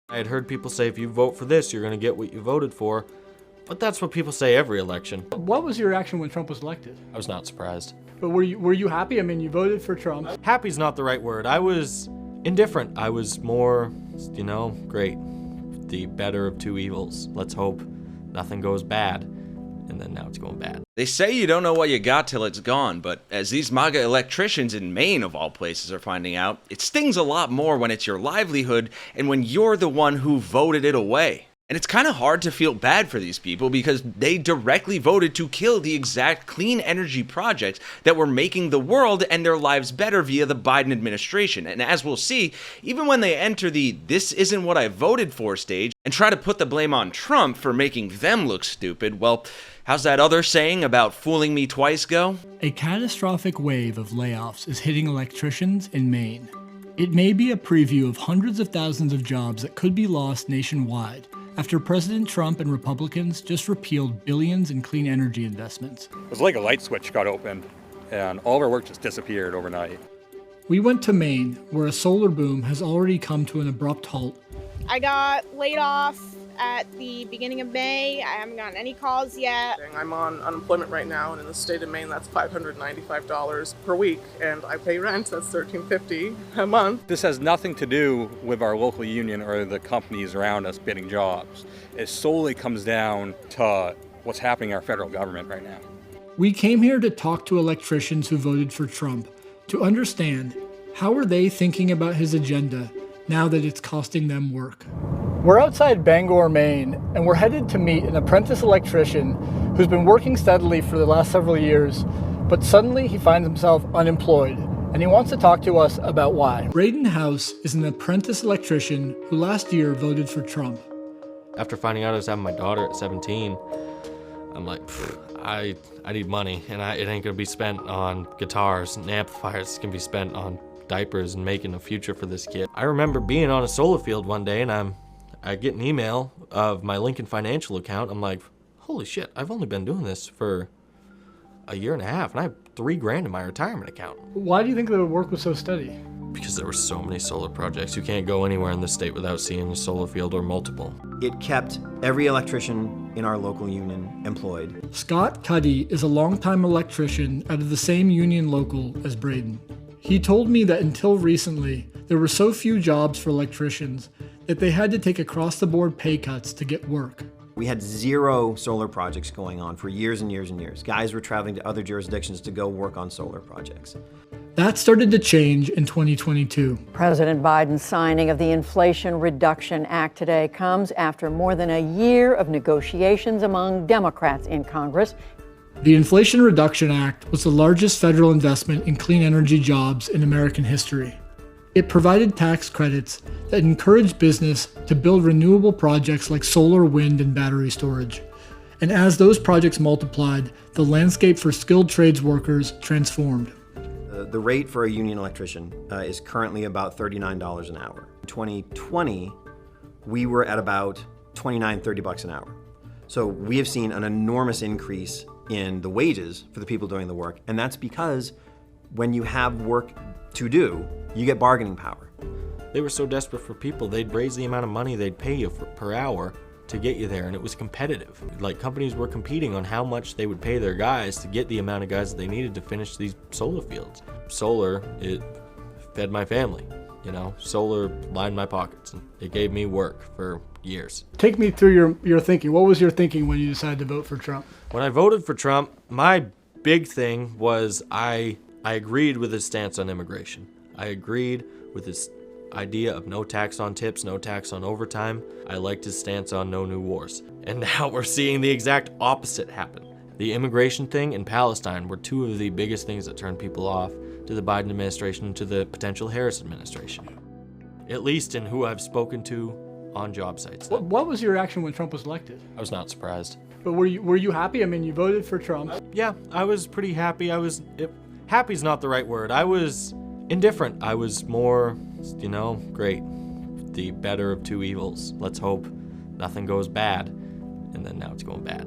I had heard people say if you vote for this, you're going to get what you voted for. But that's what people say every election. What was your reaction when Trump was elected? I was not surprised. But were you happy? I mean, you voted for Trump. Happy's not the right word. I was indifferent. I was more, great. The better of two evils. Let's hope nothing goes bad. And then now it's going bad. They say you don't know what you got till it's gone, but as these MAGA electricians in Maine, of all places, are finding out, it stings a lot more when it's your livelihood and when you're the one who voted it away. And it's kind of hard to feel bad for these people because they directly voted to kill the exact clean energy projects that were making the world and their lives better via the Biden administration. And as we'll see, even when they enter the "this isn't what I voted for" stage and try to put the blame on Trump for making them look stupid, well, how's that other saying about fooling me twice go? A catastrophic wave of layoffs is hitting electricians in Maine. It may be a preview of hundreds of thousands of jobs that could be lost nationwide after President Trump and Republicans just repealed billions in clean energy investments. It was like a light switch got opened, and all of our work just disappeared overnight. We went to Maine, where a solar boom has already come to an abrupt halt. I got laid off at the beginning of May. I haven't gotten any calls yet. I'm on unemployment right now, and in the state of Maine, that's $595 per week, and I pay rent, that's $1,350 a month. This has nothing to do with our local union or the companies around us bidding jobs. It solely comes down to what's happening in our federal government right now. We came here to talk to electricians who voted for Trump, to understand how are they thinking about his agenda now that it's costing them work. We're outside Bangor, Maine, and we're headed to meet an apprentice electrician who's been working steadily for the last several years, but suddenly he finds himself unemployed, and he wants to talk to us about why. Braden House is an apprentice electrician who last year voted for Trump. After finding out I was having my daughter at 17, I'm like, I need money, and it ain't gonna be spent on guitars and amplifiers. It's gonna be spent on diapers and making a future for this kid. I remember being on a solar field one day, and I get an email of my Lincoln Financial account. I'm like, holy shit, I've only been doing this for a year and a half, and I have $3,000 in my retirement account. Why do you think the work was so steady? Because there were so many solar projects. You can't go anywhere in the state without seeing a solar field or multiple. It kept every electrician in our local union employed. Scott Cuddy is a longtime electrician out of the same union local as Braden. He told me that until recently, there were so few jobs for electricians that they had to take across-the-board pay cuts to get work. We had 0 solar projects going on for years and years and years. Guys were traveling to other jurisdictions to go work on solar projects. That started to change in 2022. President Biden's signing of the Inflation Reduction Act today comes after more than a year of negotiations among Democrats in Congress. The Inflation Reduction Act was the largest federal investment in clean energy jobs in American history. It provided tax credits that encouraged business to build renewable projects like solar, wind, and battery storage. And as those projects multiplied, the landscape for skilled trades workers transformed. The rate for a union electrician is currently about $39 an hour. In 2020, we were at about $29, $30 an hour. So we have seen an enormous increase in the wages for the people doing the work, and that's because when you have work to do, you get bargaining power. They were so desperate for people, they'd raise the amount of money they'd pay you per hour to get you there, and it was competitive. Like, companies were competing on how much they would pay their guys to get the amount of guys that they needed to finish these solar fields. Solar, it fed my family. Solar lined my pockets, and it gave me work for years. Take me through your thinking. What was your thinking when you decided to vote for Trump? When I voted for Trump, my big thing was I agreed with his stance on immigration. I agreed with his idea of no tax on tips, no tax on overtime. I liked his stance on no new wars. And now we're seeing the exact opposite happen. The immigration thing and Palestine were two of the biggest things that turned people off to the Biden administration and to the potential Harris administration. At least in who I've spoken to on job sites. What was your reaction when Trump was elected? I was not surprised. But were you happy? I mean, you voted for Trump. Yeah, I was pretty happy. Happy's not the right word. I was indifferent. I was more, great. The better of two evils. Let's hope nothing goes bad. And then now it's going bad.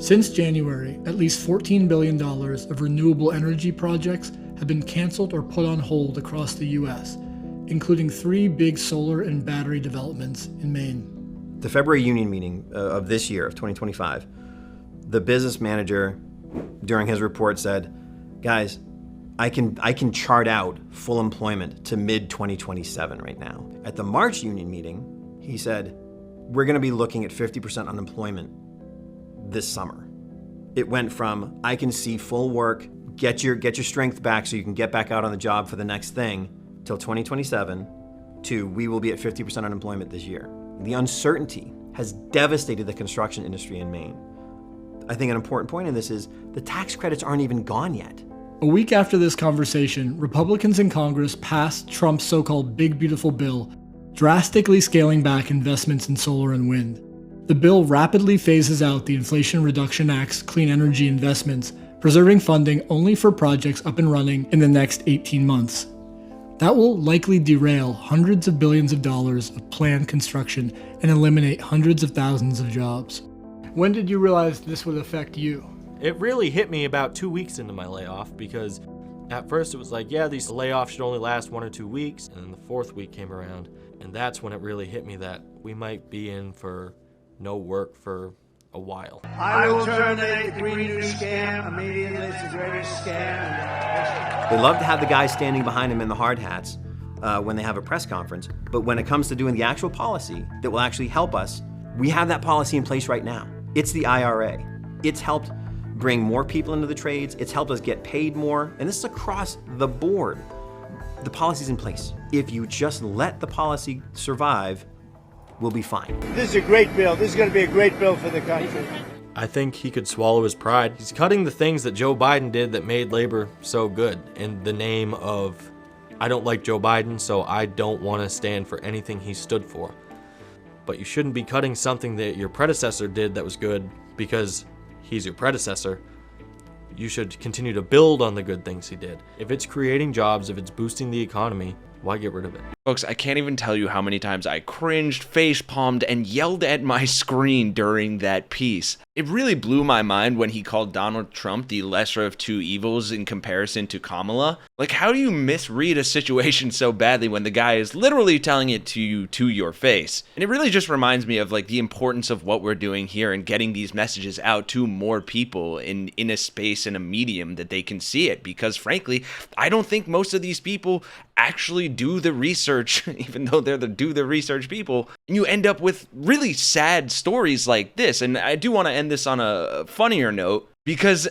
Since January, at least $14 billion of renewable energy projects have been canceled or put on hold across the U.S., including 3 big solar and battery developments in Maine. The February union meeting of this year, of 2025, the business manager during his report said, guys, I can chart out full employment to mid-2027 right now. At the March union meeting, he said, we're going to be looking at 50% unemployment this summer. It went from, I can see full work, get your strength back so you can get back out on the job for the next thing, till 2027, to we will be at 50% unemployment this year. The uncertainty has devastated the construction industry in Maine. I think an important point in this is the tax credits aren't even gone yet. A week after this conversation, Republicans in Congress passed Trump's so-called Big Beautiful Bill, drastically scaling back investments in solar and wind. The bill rapidly phases out the Inflation Reduction Act's clean energy investments, preserving funding only for projects up and running in the next 18 months. That will likely derail hundreds of billions of dollars of planned construction and eliminate hundreds of thousands of jobs. When did you realize this would affect you? It really hit me about 2 weeks into my layoff, because at first it was like, yeah, these layoffs should only last 1 or 2 weeks. And then the 4th week came around, and that's when it really hit me that we might be in for no work for a while. I will terminate the Green New scam immediately. It's the greatest scam. They love to have the guys standing behind them in the hard hats when they have a press conference, but when it comes to doing the actual policy that will actually help us, we have that policy in place right now. It's the IRA. It's helped bring more people into the trades. It's helped us get paid more, and this is across the board. The policy's in place. If you just let the policy survive, we'll be fine. This is a great bill. This is going to be a great bill for the country. I think he could swallow his pride. He's cutting the things that Joe Biden did that made labor so good in the name of, I don't like Joe Biden, so I don't want to stand for anything he stood for. But you shouldn't be cutting something that your predecessor did that was good because he's your predecessor. You should continue to build on the good things he did. If it's creating jobs, if it's boosting the economy, why get rid of it? Folks, I can't even tell you how many times I cringed, face-palmed, and yelled at my screen during that piece. It really blew my mind when he called Donald Trump the lesser of two evils in comparison to Kamala. Like, how do you misread a situation so badly when the guy is literally telling it to you to your face? And it really just reminds me of like the importance of what we're doing here and getting these messages out to more people in a space and a medium that they can see it. Because frankly, I don't think most of these people actually do the research, even though they're the do the research people. And you end up with really sad stories like this. And I do want to end this on a funnier note, because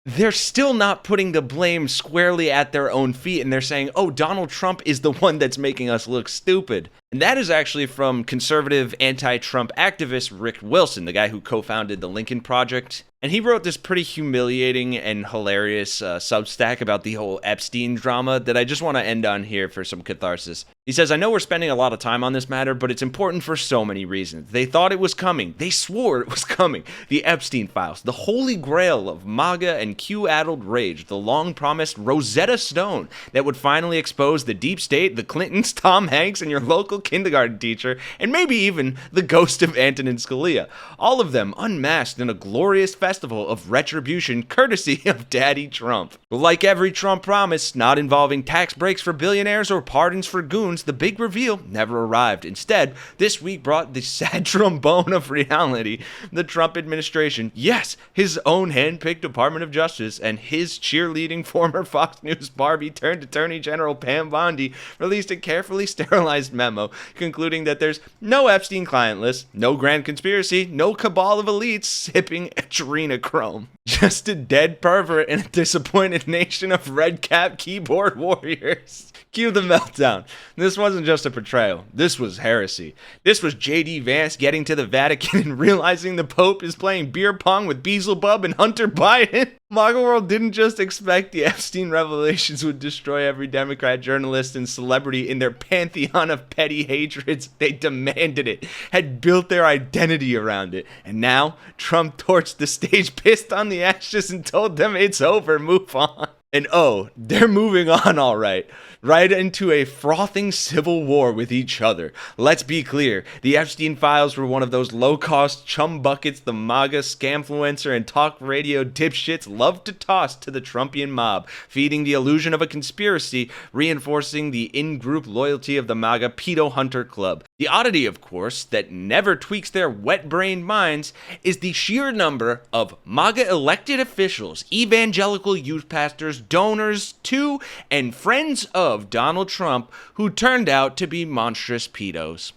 they're still not putting the blame squarely at their own feet, and they're saying, oh, Donald Trump is the one that's making us look stupid. And that is actually from conservative anti-Trump activist Rick Wilson, the guy who co-founded the Lincoln Project. And he wrote this pretty humiliating and hilarious Substack about the whole Epstein drama that I just want to end on here for some catharsis. He says, I know we're spending a lot of time on this matter, but it's important for so many reasons. They thought it was coming. They swore it was coming. The Epstein files, the holy grail of MAGA and Q-addled rage, the long-promised Rosetta Stone that would finally expose the deep state, the Clintons, Tom Hanks, and your local kindergarten teacher, and maybe even the ghost of Antonin Scalia. All of them unmasked in a glorious festival of retribution courtesy of Daddy Trump. Like every Trump promise, not involving tax breaks for billionaires or pardons for goons, the big reveal never arrived. Instead, this week brought the sad trombone of reality. The Trump administration, yes, his own hand-picked Department of Justice, and his cheerleading former Fox News Barbie turned Attorney General Pam Bondi released a carefully sterilized memo concluding that there's no Epstein client list, no grand conspiracy, no cabal of elites sipping adrenochrome. Just a dead pervert and a disappointed nation of red-cap keyboard warriors. Cue the meltdown. This wasn't just a portrayal. This was heresy. This was J.D. Vance getting to the Vatican and realizing the Pope is playing beer pong with Beelzebub and Hunter Biden. MAGA World didn't just expect the Epstein revelations would destroy every Democrat, journalist, and celebrity in their pantheon of petty hatreds. They demanded it, had built their identity around it. And now, Trump torched the stage, pissed on the ashes, and told them it's over, move on. And oh, they're moving on all right into a frothing civil war with each other. Let's be clear, the Epstein files were one of those low-cost chum buckets the MAGA scamfluencer and talk radio dipshits love to toss to the Trumpian mob, feeding the illusion of a conspiracy, reinforcing the in-group loyalty of the MAGA pedo hunter club. The oddity, of course, that never tweaks their wet-brained minds is the sheer number of MAGA elected officials, evangelical youth pastors, donors to, and friends of Donald Trump who turned out to be monstrous pedos.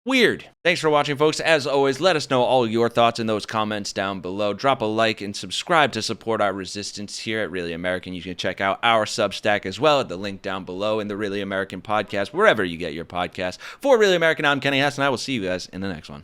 Weird. Thanks for watching, folks. As always, let us know all your thoughts in those comments down below. Drop a like and subscribe to support our resistance here at Really American. You can check out our Substack as well at the link down below in the Really American podcast, wherever you get your podcasts. For Really American, I'm Kenny Hesse, and I will see you guys in the next one.